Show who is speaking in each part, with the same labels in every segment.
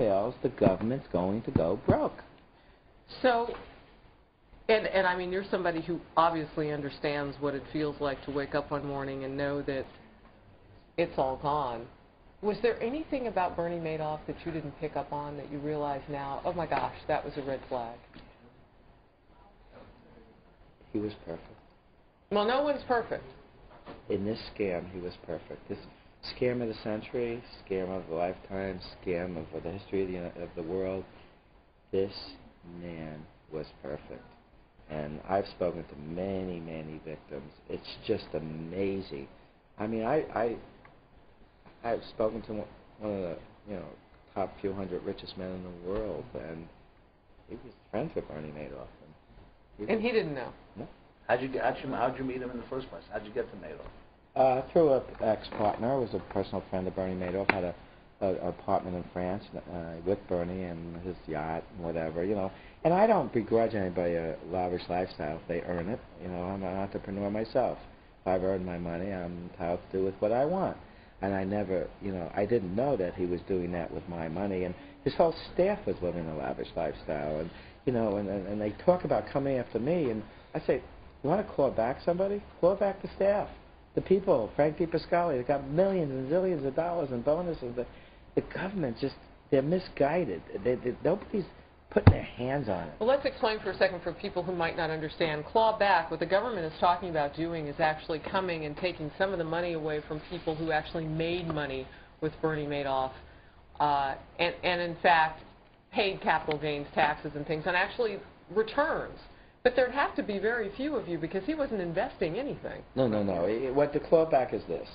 Speaker 1: fails, the government's going to go broke.
Speaker 2: So, and I mean, you're somebody who obviously understands what it feels like to wake up one morning and know that it's all gone. Was there anything about Bernie Madoff that you didn't pick up on that you realize now, oh my gosh, that was a red flag?
Speaker 1: He was perfect.
Speaker 2: Well, no one's perfect.
Speaker 1: In this scam, he was perfect. This scam of the century, scam of a lifetime, scam of the history of the world. This man was perfect. And I've spoken to many, many victims. It's just amazing. I mean, I've spoken to one of the top few hundred richest men in the world, and he was friends with Bernie Madoff.
Speaker 2: And he didn't know.
Speaker 1: No.
Speaker 3: How'd you meet him in the first place? How'd you get to Madoff?
Speaker 1: Through an ex-partner, was a personal friend of Bernie Madoff, had an apartment in France with Bernie and his yacht and whatever, And I don't begrudge anybody a lavish lifestyle if they earn it. I'm an entrepreneur myself. If I've earned my money, I'm entitled to do with what I want. And I never, I didn't know that he was doing that with my money. And his whole staff was living a lavish lifestyle. And, and they talk about coming after me. And I say, you want to claw back somebody? Claw back the staff. The people, Frank DiPasquale, they got millions and zillions of dollars in bonuses. The government just, they're misguided. Nobody's putting their hands on it.
Speaker 2: Well, let's explain for a second for people who might not understand. Claw back, what the government is talking about doing is actually coming and taking some of the money away from people who actually made money with Bernie Madoff and in fact, paid capital gains taxes and things, and actually returns. But there'd have to be very few of you because he wasn't investing anything.
Speaker 1: No. What the clawback is this.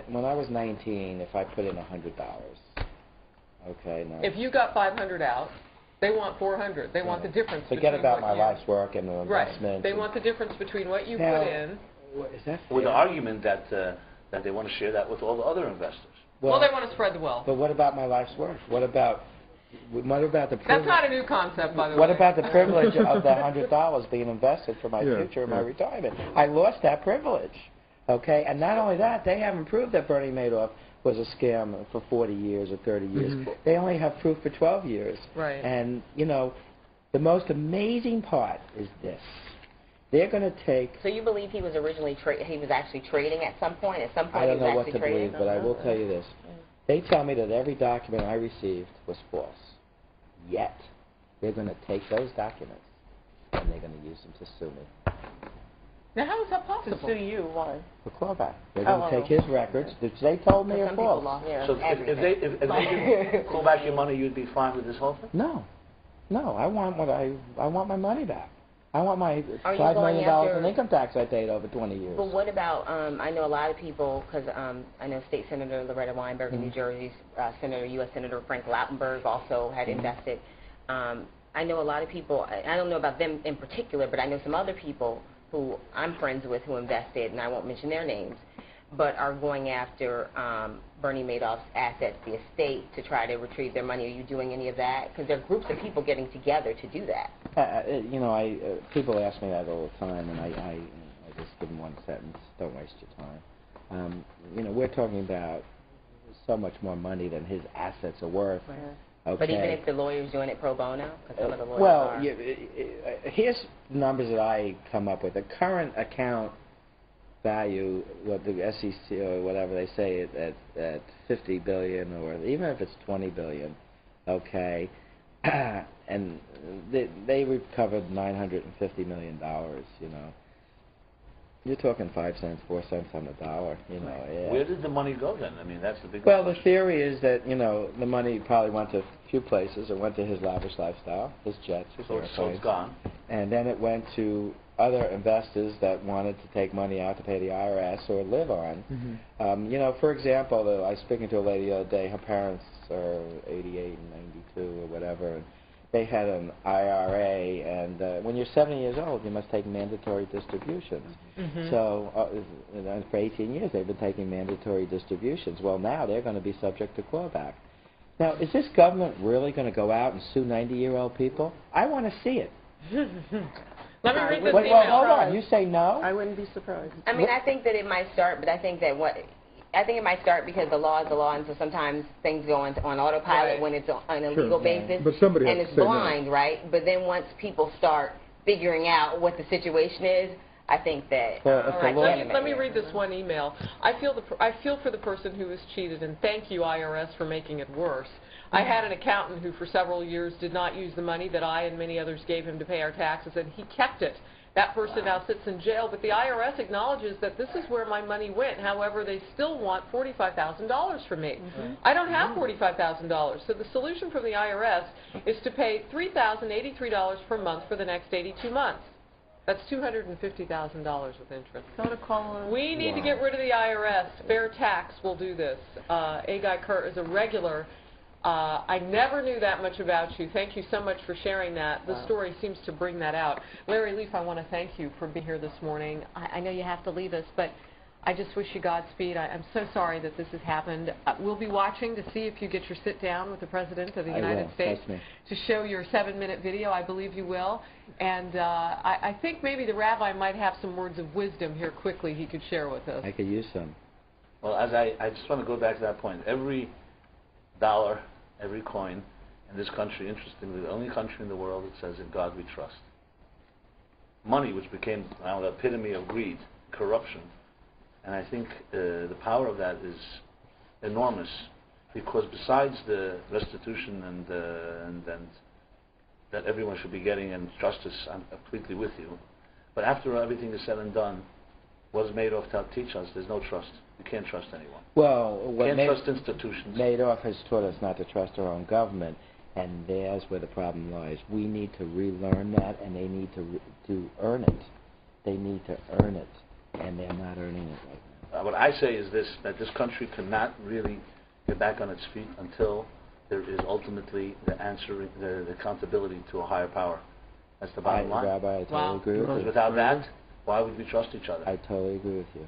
Speaker 1: When I was 19, if I put in $100, okay, now...
Speaker 2: If you got 500 out, they want 400. They want the difference.
Speaker 1: Forget about my life's work and the investment.
Speaker 2: Right. They want the difference between what you put in.
Speaker 1: Is that fair?
Speaker 3: With the argument that they want to share that with all the other investors.
Speaker 2: Well, they want to spread the wealth.
Speaker 1: But what about my life's work? What about the privilege?
Speaker 2: That's not a new concept, by the way.
Speaker 1: What about the privilege of the $100 being invested for my future and my retirement? I lost that privilege. Okay, and not only that, they haven't proved that Bernie Madoff was a scam for 40 years or 30 years. Mm-hmm. They only have proof for 12 years.
Speaker 2: Right.
Speaker 1: And, the most amazing part is this. They're going to take...
Speaker 4: So you believe he was originally he was actually trading at some point? At some point
Speaker 1: I don't
Speaker 4: he was
Speaker 1: know what
Speaker 4: actually
Speaker 1: to
Speaker 4: trading?
Speaker 1: believe, but I will tell you this. They tell me that every document I received was false. Yet, they're going to take those documents and they're going to use them to sue me.
Speaker 2: Now, how is that possible?
Speaker 4: To sue you, why?
Speaker 1: For clawback. They're going to take his records, which they told me are false.
Speaker 3: So if they didn't claw back your money, you'd be fine with this whole thing?
Speaker 1: No. I want my money back. I want my $5 million in income tax I paid over 20 years.
Speaker 4: But what about, I know a lot of people, because I know State Senator Loretta Weinberg in New Jersey, U.S. Senator Frank Lautenberg also had invested. I know a lot of people, I don't know about them in particular, but I know some other people who I'm friends with who invested, and I won't mention their names, but are going after Bernie Madoff's assets, the estate, to try to retrieve their money. Are you doing any of that? Because there are groups of people getting together to do that.
Speaker 1: People ask me that all the time, and I just give them one sentence: don't waste your time. We're talking about so much more money than his assets are worth. Okay.
Speaker 4: But even if the lawyer's doing it pro bono, because some of the lawyers are.
Speaker 1: Here's numbers that I come up with. The current account value, what the SEC or whatever they say at $50 billion, or even if it's $20 billion, okay, and they recovered $950 million. You're talking 5 cents, 4 cents on the dollar. Yeah.
Speaker 3: Where did the money go then? I mean, that's the big.
Speaker 1: Well, the theory is that the money probably went to a few places. It went to his lavish lifestyle, his jets, his airplanes.
Speaker 3: So it's gone.
Speaker 1: And then it went to other investors that wanted to take money out to pay the IRS or live on. Mm-hmm. For example, I was speaking to a lady the other day. Her parents are 88 and 92 or whatever. And they had an IRA, and when you're 70 years old, you must take mandatory distributions. Mm-hmm. So for 18 years, they've been taking mandatory distributions. Well, now they're going to be subject to clawback. Now, is this government really going to go out and sue 90-year-old people? I want to see it.
Speaker 2: Let me read this
Speaker 1: email. Well, hold on. You say no?
Speaker 5: I wouldn't be surprised.
Speaker 4: I mean, I think that it might start, but I think that think it might start because the law is the law, and so sometimes things go on autopilot
Speaker 2: Right.
Speaker 4: when it's on a legal basis,
Speaker 5: But somebody
Speaker 4: and
Speaker 5: has
Speaker 4: it's
Speaker 5: to say no.
Speaker 4: blind, right? But then once people start figuring out what the situation is, I think that.
Speaker 1: Well, if
Speaker 2: All
Speaker 1: the
Speaker 2: right,
Speaker 1: law-
Speaker 2: let me read this one email. I feel for the person who was cheated, and thank you, IRS, for making it worse. I had an accountant who for several years did not use the money that I and many others gave him to pay our taxes, and he kept it. That person now sits in jail, but the IRS acknowledges that this is where my money went. However, they still want $45,000 from me. I don't have $45,000, so the solution from the IRS is to pay $3,083 per month for the next 82 months. That's $250,000 with interest.
Speaker 6: Go to call.
Speaker 2: We need to get rid of the IRS. Fair tax will do this. Agai Kerr is a regular. I never knew that much about you. Thank you so much for sharing that. The story seems to bring that out. Larry Leaf, I want to thank you for being here this morning. I know you have to leave us, but I just wish you Godspeed. I'm so sorry that this has happened. We'll be watching to see if you get your sit down with the President of the United States to show your 7-minute video. I believe you will. And I think maybe the Rabbi might have some words of wisdom here quickly he could share with us.
Speaker 1: I could use some.
Speaker 3: Well, I just want to go back to that point. Every dollar, every coin in this country, interestingly, the only country in the world that says, in God we trust. Money, which became now the epitome of greed, corruption, and I think the power of that is enormous, because besides the restitution and that everyone should be getting and justice, I'm completely with you, but after everything is said and done, what does Madoff teach us? There's no trust. You can't trust anyone.
Speaker 1: Well, what
Speaker 3: Can't trust institutions.
Speaker 1: Madoff has taught us not to trust our own government, and there's where the problem lies. We need to relearn that, and they need to earn it. They need to earn it, and they're not earning it right now.
Speaker 3: What I say is this, that this country cannot really get back on its feet until there is ultimately the answer, the accountability to a higher power. That's the bottom line.
Speaker 1: Rabbi, I totally agree with
Speaker 3: Because
Speaker 1: you.
Speaker 3: without that, why would we trust each other?
Speaker 1: I totally agree with you.